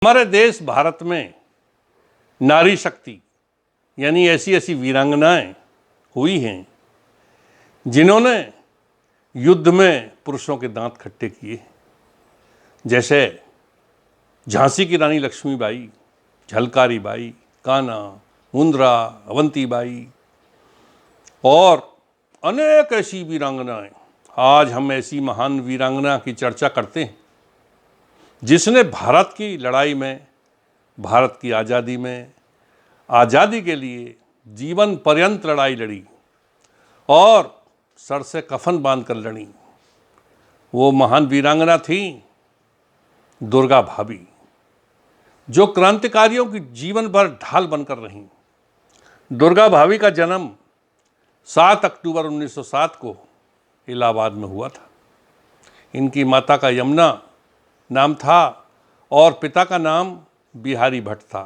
हमारे देश भारत में नारी शक्ति यानी ऐसी ऐसी वीरांगनाएं हुई हैं जिन्होंने युद्ध में पुरुषों के दांत खट्टे किए, जैसे झांसी की रानी लक्ष्मीबाई, झलकारी बाई, कान्हा, मुंद्रा, अवंतीबाई और अनेक ऐसी वीरांगनाएं। आज हम ऐसी महान वीरांगना की चर्चा करते हैं जिसने भारत की लड़ाई में, भारत की आज़ादी में, आज़ादी के लिए जीवन पर्यंत लड़ाई लड़ी और सर से कफन बांध कर लड़ी। वो महान वीरांगना थी दुर्गा भाभी, जो क्रांतिकारियों की जीवन भर ढाल बनकर रहीं। दुर्गा भाभी का जन्म 7 अक्टूबर 1907 को इलाहाबाद में हुआ था। इनकी माता का यमुना नाम था और पिता का नाम बिहारी भट्ट था।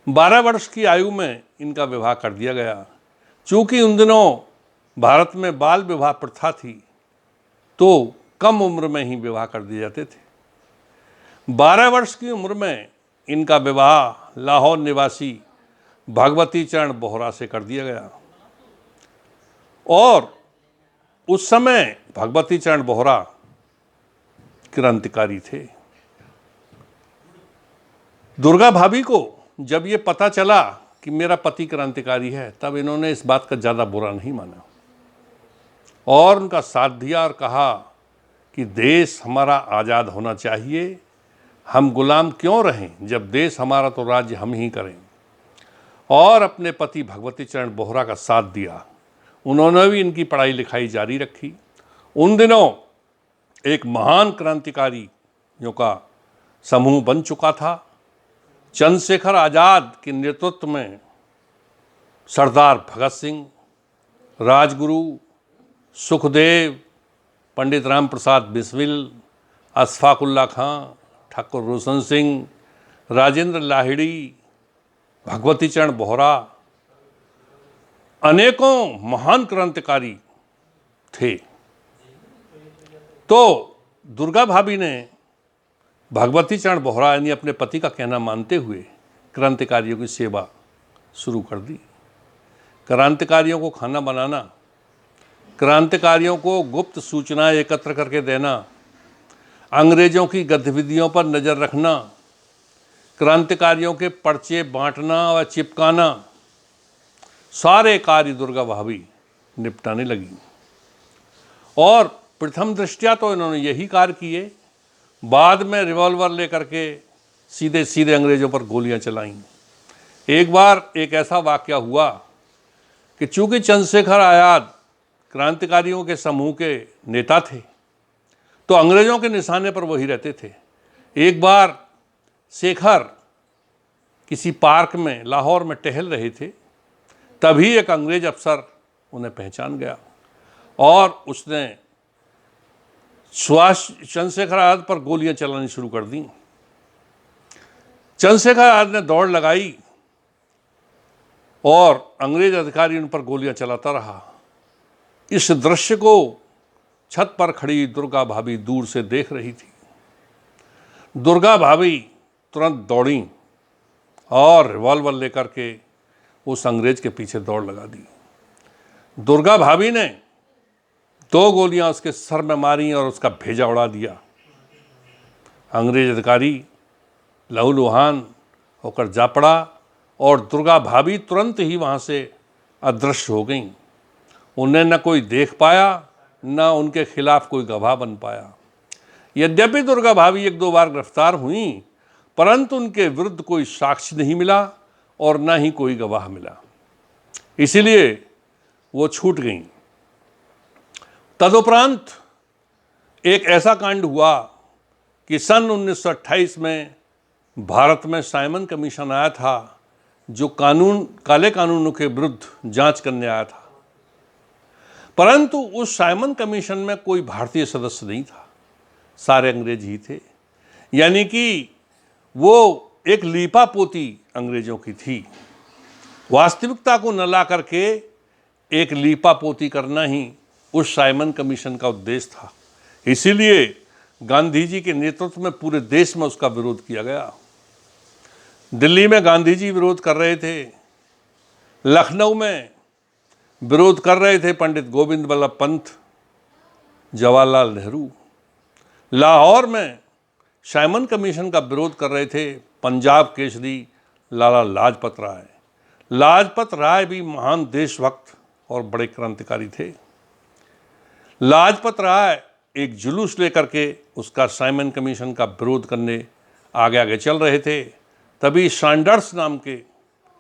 12 वर्ष की आयु में इनका विवाह कर दिया गया। चूँकि उन दिनों भारत में बाल विवाह प्रथा थी तो कम उम्र में ही विवाह कर दिए जाते थे। 12 वर्ष की उम्र में इनका विवाह लाहौर निवासी भगवती चरण बोहरा से कर दिया गया और उस समय भगवती चरण बोहरा क्रांतिकारी थे। दुर्गा भाभी को जब ये पता चला कि मेरा पति क्रांतिकारी है, तब इन्होंने इस बात का ज़्यादा बुरा नहीं माना और उनका साथ दिया और कहा कि देश हमारा आज़ाद होना चाहिए, हम गुलाम क्यों रहें, जब देश हमारा तो राज्य हम ही करें। और अपने पति भगवती चरण बोहरा का साथ दिया। उन्होंने भी इनकी पढ़ाई लिखाई जारी रखी। उन दिनों एक महान क्रांतिकारियों का समूह बन चुका था। चंद्रशेखर आज़ाद के नेतृत्व में सरदार भगत सिंह, राजगुरु, सुखदेव, पंडित राम प्रसाद बिस्मिल, अशफाक उल्लाह खां, ठाकुर रोशन सिंह, राजेंद्र लाहिड़ी, भगवती चरण बोहरा, अनेकों महान क्रांतिकारी थे। तो दुर्गा भाभी ने भगवती चरण बोहरा यानी अपने पति का कहना मानते हुए क्रांतिकारियों की सेवा शुरू कर दी। क्रांतिकारियों को खाना बनाना, क्रांतिकारियों को गुप्त सूचनाएं एकत्र करके देना, अंग्रेज़ों की गतिविधियों पर नज़र रखना, क्रांतिकारियों के पर्चे बांटना व चिपकाना, सारे कार्य दुर्गा भाभी निपटाने लगी। और प्रथम दृष्टया तो इन्होंने यही कार्य किए, बाद में रिवॉल्वर लेकर के सीधे सीधे अंग्रेज़ों पर गोलियां चलाईं। एक बार एक ऐसा वाक़या हुआ कि चूँकि चंद्रशेखर आज़ाद क्रांतिकारियों के समूह के नेता थे तो अंग्रेज़ों के निशाने पर वही रहते थे। एक बार शेखर किसी पार्क में लाहौर में टहल रहे थे, तभी एक अंग्रेज़ अफसर उन्हें पहचान गया और उसने चंद्रशेखर आज़ाद पर गोलियां चलानी शुरू कर दी। चंद्रशेखर आज़ाद ने दौड़ लगाई और अंग्रेज अधिकारी उन पर गोलियां चलाता रहा। इस दृश्य को छत पर खड़ी दुर्गा भाभी दूर से देख रही थी। दुर्गा भाभी तुरंत दौड़ी और रिवॉल्वर लेकर के उस अंग्रेज के पीछे दौड़ लगा दी। दुर्गा भाभी ने 2 गोलियां उसके सर में मारी और उसका भेजा उड़ा दिया। अंग्रेज अधिकारी लहूलुहान होकर जा पड़ा और दुर्गा भाभी तुरंत ही वहाँ से अदृश्य हो गईं। उन्हें न कोई देख पाया, न उनके खिलाफ कोई गवाह बन पाया। यद्यपि दुर्गा भाभी 1-2 बार गिरफ्तार हुईं, परंतु उनके विरुद्ध कोई साक्ष्य नहीं मिला और न ही कोई गवाह मिला, इसीलिए वो छूट गईं। तदुपरांत एक ऐसा कांड हुआ कि सन 1928 में भारत में साइमन कमीशन आया था, जो काले कानूनों के विरुद्ध जांच करने आया था। परंतु उस साइमन कमीशन में कोई भारतीय सदस्य नहीं था, सारे अंग्रेज ही थे। यानी कि वो एक लीपापोती अंग्रेजों की थी। वास्तविकता को न ला करके एक लीपापोती करना ही उस साइमन कमीशन का उद्देश्य था। इसीलिए गांधी जी के नेतृत्व में पूरे देश में उसका विरोध किया गया। दिल्ली में गांधी जी विरोध कर रहे थे, लखनऊ में विरोध कर रहे थे पंडित गोविंद बल्लभ पंत, जवाहरलाल नेहरू, लाहौर में साइमन कमीशन का विरोध कर रहे थे पंजाब केसरी लाला लाजपत राय। लाजपत राय भी महान देशभक्त और बड़े क्रांतिकारी थे। लाजपत राय एक जुलूस लेकर के उसका साइमन कमीशन का विरोध करने आगे आगे चल रहे थे। तभी सैंडर्स नाम के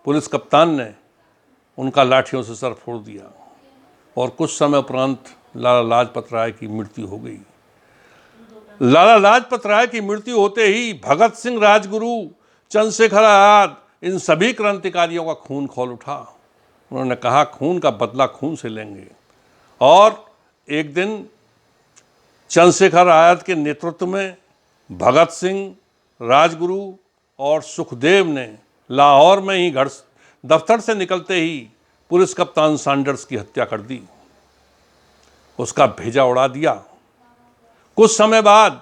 पुलिस कप्तान ने उनका लाठियों से सर फोड़ दिया और कुछ समय उपरांत लाला लाजपत राय की मृत्यु हो गई। लाला लाजपत राय की मृत्यु होते ही भगत सिंह, राजगुरु, चंद्रशेखर आजाद, इन सभी क्रांतिकारियों का खून खौल उठा। उन्होंने कहा खून का बदला खून से लेंगे। और एक दिन चंद्रशेखर आजाद के नेतृत्व में भगत सिंह, राजगुरु और सुखदेव ने लाहौर में ही घर दफ्तर से निकलते ही पुलिस कप्तान सैंडर्स की हत्या कर दी, उसका भेजा उड़ा दिया। कुछ समय बाद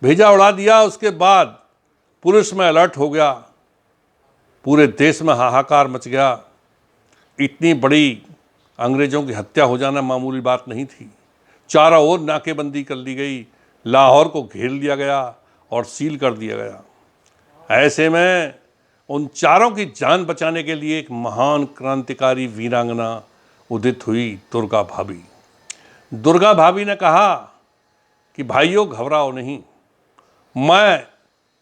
भेजा उड़ा दिया, उसके बाद पुलिस में अलर्ट हो गया, पूरे देश में हाहाकार मच गया। इतनी बड़ी अंग्रेज़ों की हत्या हो जाना मामूली बात नहीं थी। चारों ओर नाकेबंदी कर ली गई, लाहौर को घेर लिया गया और सील कर दिया गया। ऐसे में उन चारों की जान बचाने के लिए एक महान क्रांतिकारी वीरांगना उदित हुई, दुर्गा भाभी। दुर्गा भाभी ने कहा कि भाइयों घबराओ नहीं, मैं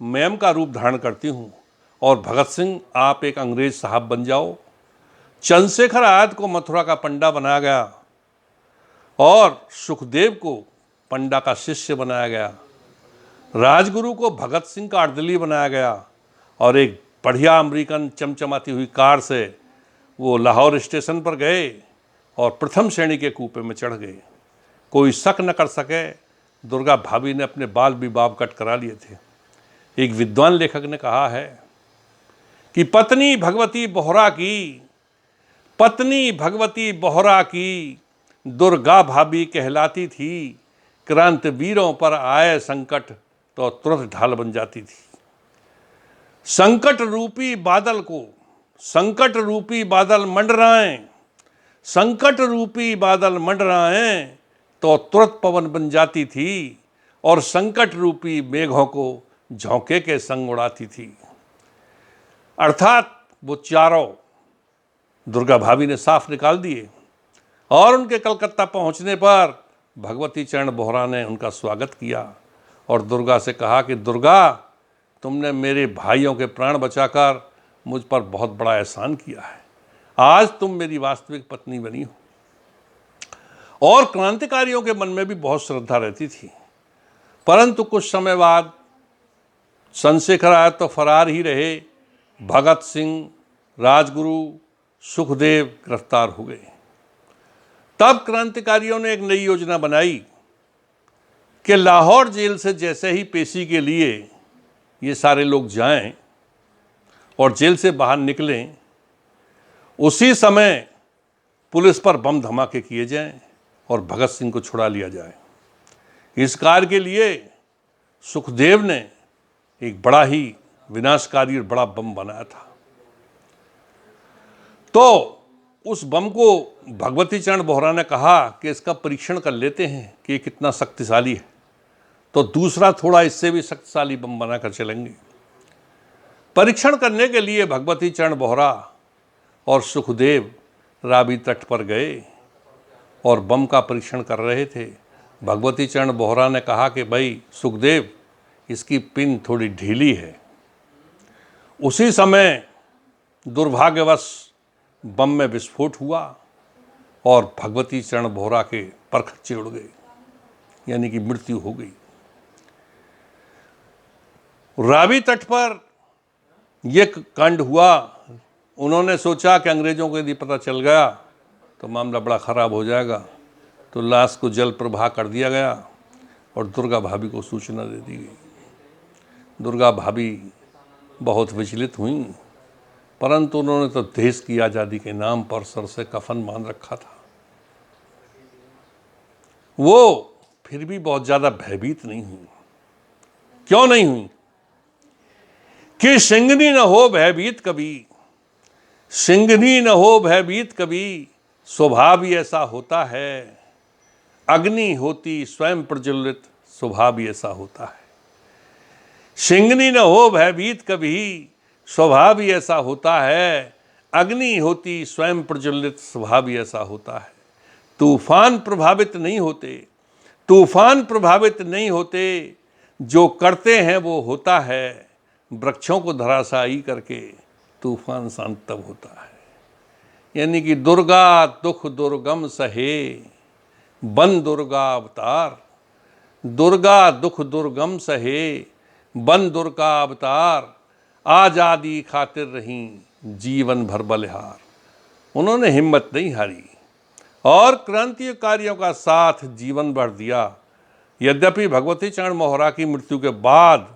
मैम का रूप धारण करती हूँ और भगत सिंह आप एक अंग्रेज साहब बन जाओ। चंद्रशेखर आजाद को मथुरा का पंडा बनाया गया और सुखदेव को पंडा का शिष्य बनाया गया। राजगुरु को भगत सिंह का अर्दली बनाया गया और एक बढ़िया अमेरिकन चमचमाती हुई कार से वो लाहौर स्टेशन पर गए और प्रथम श्रेणी के कूपे में चढ़ गए। कोई शक न कर सके, दुर्गा भाभी ने अपने बाल भी बाब कट करा लिए थे। एक विद्वान लेखक ने कहा है कि पत्नी भगवती बोहरा की दुर्गा भाभी कहलाती थी। क्रांतिवीरों पर आए संकट तो तुरंत ढाल बन जाती थी। संकट रूपी बादल मंडराएं तो तुरंत पवन बन जाती थी और संकट रूपी मेघों को झोंके के संग उड़ाती थी। अर्थात वो चारों दुर्गा भाभी ने साफ निकाल दिए और उनके कलकत्ता पहुंचने पर भगवती चरण बोहरा ने उनका स्वागत किया और दुर्गा से कहा कि दुर्गा, तुमने मेरे भाइयों के प्राण बचाकर मुझ पर बहुत बड़ा एहसान किया है। आज तुम मेरी वास्तविक पत्नी बनी हो। और क्रांतिकारियों के मन में भी बहुत श्रद्धा रहती थी। परंतु कुछ समय बाद चंद्रशेखर आजाद तो फरार ही रहे, भगत सिंह, राजगुरु, सुखदेव गिरफ्तार हो गए। तब क्रांतिकारियों ने एक नई योजना बनाई कि लाहौर जेल से जैसे ही पेशी के लिए ये सारे लोग जाएं और जेल से बाहर निकलें, उसी समय पुलिस पर बम धमाके किए जाएं और भगत सिंह को छुड़ा लिया जाए। इस कार्य के लिए सुखदेव ने एक बड़ा ही विनाशकारी और बड़ा बम बनाया था। तो उस बम को भगवती चरण बोहरा ने कहा कि इसका परीक्षण कर लेते हैं कि ये कितना शक्तिशाली है। तो दूसरा थोड़ा इससे भी शक्तिशाली बम बनाकर चलेंगे। परीक्षण करने के लिए भगवती चरण बोहरा और सुखदेव रावी तट पर गए और बम का परीक्षण कर रहे थे। भगवती चरण बोहरा ने कहा कि भाई सुखदेव, इसकी पिन थोड़ी ढीली है। उसी समय दुर्भाग्यवश बम में विस्फोट हुआ और भगवती चरण बोहरा के परखच्चे उड़ गए, यानी कि मृत्यु हो गई। रावी तट पर यह कांड हुआ। उन्होंने सोचा कि अंग्रेजों को यदि पता चल गया तो मामला बड़ा ख़राब हो जाएगा, तो लाश को जल प्रवाह कर दिया गया और दुर्गा भाभी को सूचना दे दी गई। दुर्गा भाभी बहुत विचलित हुई, परंतु उन्होंने तो देश की आज़ादी के नाम पर सर से कफन बांध रखा था। वो फिर भी बहुत ज़्यादा भयभीत नहीं हुई। क्यों नहीं हुई? कि सिंगनी न हो भयभीत कभी, सिंगनी न हो भयभीत कभी, स्वभाव ही ऐसा होता है। अग्नि होती स्वयं प्रज्वलित, स्वभाव ही ऐसा होता है। सिंगनी न हो भयभीत कभी, स्वभाव ही ऐसा होता है। अग्नि होती स्वयं प्रज्वलित, स्वभाव ही ऐसा होता है। तूफान प्रभावित नहीं होते, तूफान प्रभावित नहीं होते, जो करते हैं वो होता है। वृक्षों को धराशायी करके तूफान शांत तब होता है। यानी कि दुर्गा दुख दुर्गम सहे, बन दुर्गा अवतार। दुर्गा दुख दुर्गम सहे, बन दुर्गा अवतार। आजादी खातिर रहीं जीवन भर बलिहार। उन्होंने हिम्मत नहीं हारी और क्रांतिकारियों का साथ जीवन भर दिया। यद्यपि भगवती चरण मोहरा की मृत्यु के बाद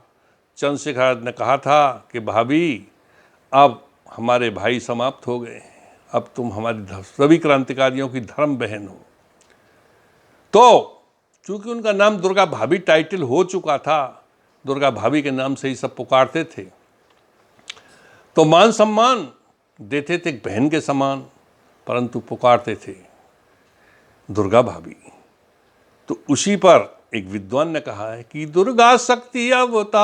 चंद्रशेखर ने कहा था कि भाभी अब हमारे भाई समाप्त हो गए हैं, अब तुम हमारी सभी क्रांतिकारियों की धर्म बहन हो। तो चूंकि उनका नाम दुर्गा भाभी टाइटल हो चुका था, दुर्गा भाभी के नाम से ही सब पुकारते थे, तो मान सम्मान देते थे बहन के समान, परंतु पुकारते थे दुर्गा भाभी। तो उसी पर एक विद्वान ने कहा है कि दुर्गा शक्ति अवतार,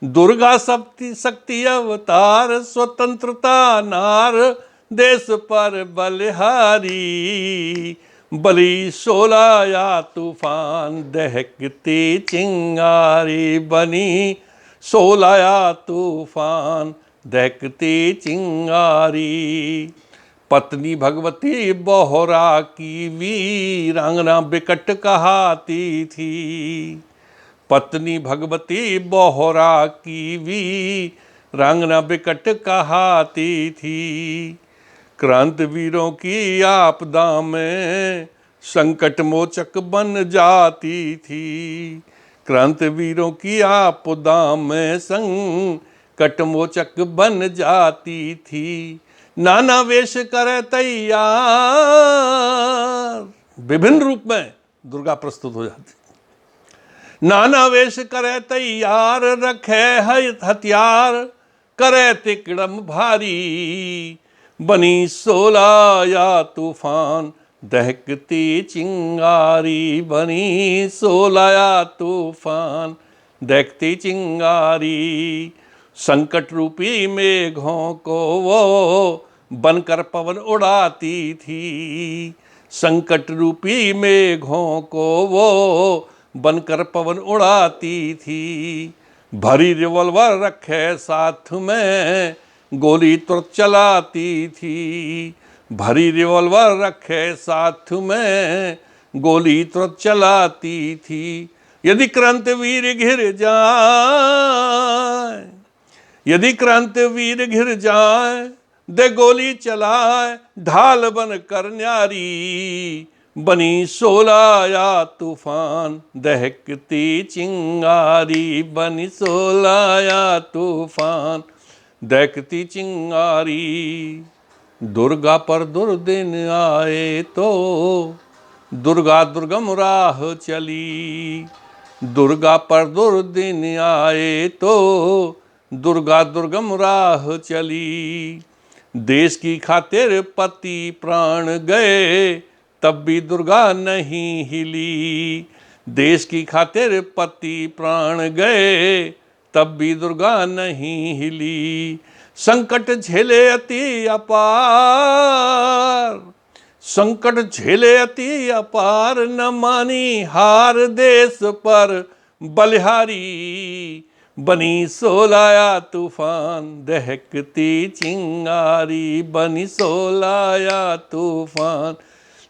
दुर्गा शक्ति अवतार, स्वतंत्रता नार देश पर बलिहारी। बली शोला या तूफान दहकती चिंगारी, बनी शोला या तूफान दहकती चिंगारी। पत्नी भगवती बोहरा की वीरांगना बिकट कहाती थी। पत्नी भगवती बोहरा की वीरांगना बिकट कहाती थी। क्रांतिवीरों की आपदा में संकट मोचक बन जाती थी। क्रांतिवीरों की आपदा में संकट मोचक बन जाती थी। नाना वेश करे तैयार, विभिन्न रूप में दुर्गा प्रस्तुत हो जाती। नाना वेश करे तैयार, रखे हथियार, करे तिकड़म भारी। बनी शोला या तूफान दहकती चिंगारी, बनी शोला या तूफान दहकती चिंगारी। संकट रूपी मेघों को वो बनकर पवन उड़ाती थी। संकट रूपी मेघों को वो बनकर पवन उड़ाती थी। भरी रिवॉल्वर रखे साथ में गोली तुरंत चलाती थी। भरी रिवॉल्वर रखे साथ में गोली तुरंत चलाती थी। यदि क्रांतिवीर घिर जाए, यदि क्रांतिवीर घिर जाए, दे गोली चलाए ढाल बन कर न्यारी। बनी शोला या तूफान दहकती चिंगारी, बनी शोला या तूफान दहकती चिंगारी। दुर्गा पर दुर्दिन आए तो दुर्गा दुर्गम राह चली। दुर्गा पर दुर्दिन आए तो दुर्गा दुर्गम राह चली। देश की खातिर पति प्राण गए तब भी दुर्गा नहीं हिली। देश की खातिर पति प्राण गए तब भी दुर्गा नहीं हिली। संकट झेले अति अपार, संकट झेले अति अपार, न मानी हार देश पर बलिहारी। बनी शोला या तूफान दहकती चिंगारी, बनी शोला या तूफान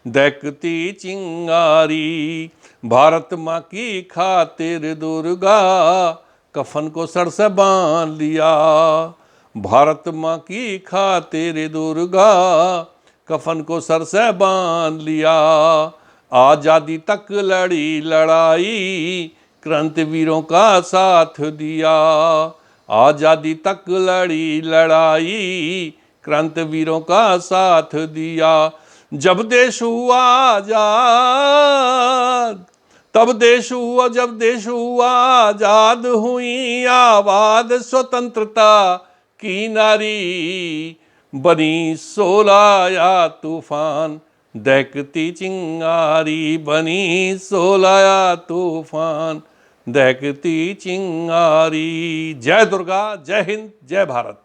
दहकती चिंगारी। भारत माँ की खातिर दुर्गा कफन को सर से बांध लिया। भारत माँ की खातिर दुर्गा कफन को सर से बांध लिया। आजादी तक लड़ी लड़ाई, क्रांतिवीरों का साथ दिया। आजादी तक लड़ी लड़ाई, क्रांतिवीरों का साथ दिया। जब देश हुआ आजाद, तब देश हुआ, जब देश हुआ आजाद, हुई आबाद स्वतंत्रता की नारी, बनी शोला या तूफान दहकती चिंगारी, बनी शोला या तूफान दहकती चिंगारी। जय दुर्गा, जय हिंद, जय भारत।